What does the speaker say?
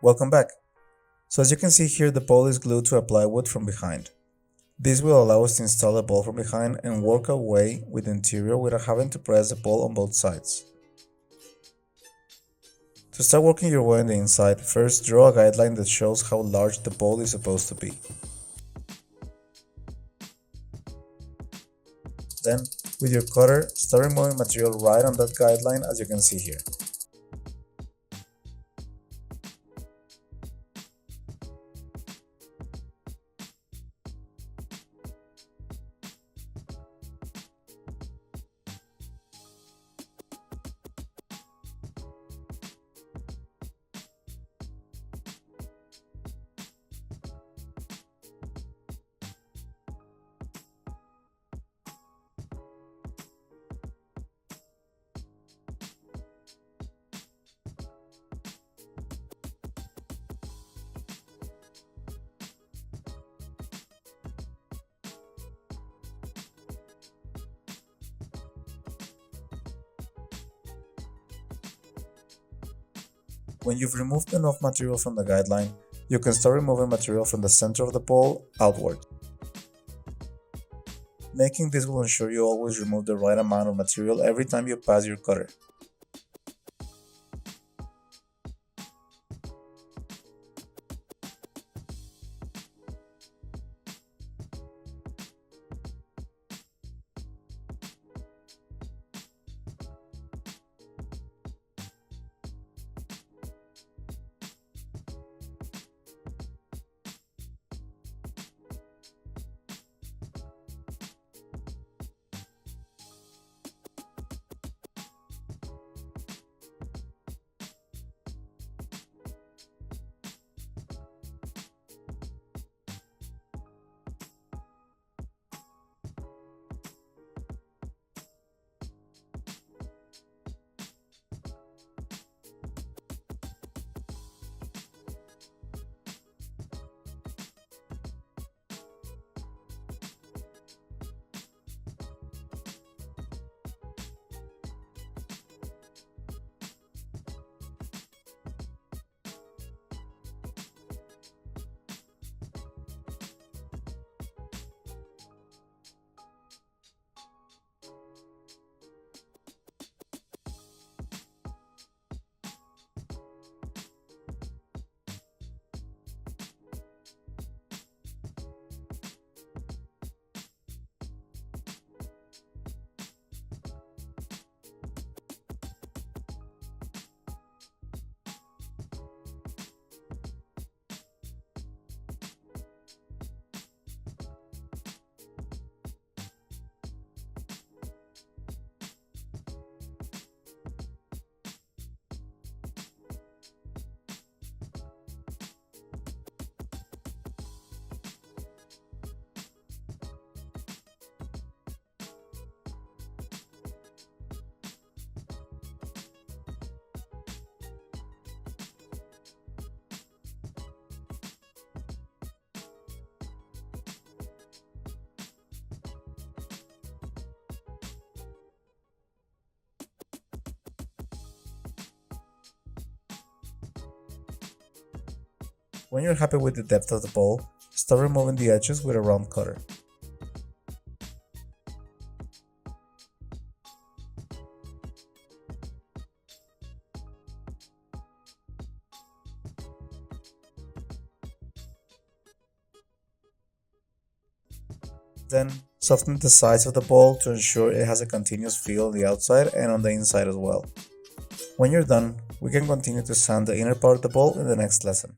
Welcome back. So as you can see here, the bowl is glued to a plywood from behind. This will allow us to install the bowl from behind and work our way with the interior without having to press the bowl on both sides. To start working your way on the inside, first draw a guideline that shows how large the bowl is supposed to be. Then, with your cutter, start removing material right on that guideline as you can see here. When you've removed enough material from the guideline, you can start removing material from the center of the bowl outward. Making this will ensure you always remove the right amount of material every time you pass your cutter. When you're happy with the depth of the bowl, start removing the edges with a round cutter. Then, soften the sides of the bowl to ensure it has a continuous feel on the outside and on the inside as well. When you're done, we can continue to sand the inner part of the bowl in the next lesson.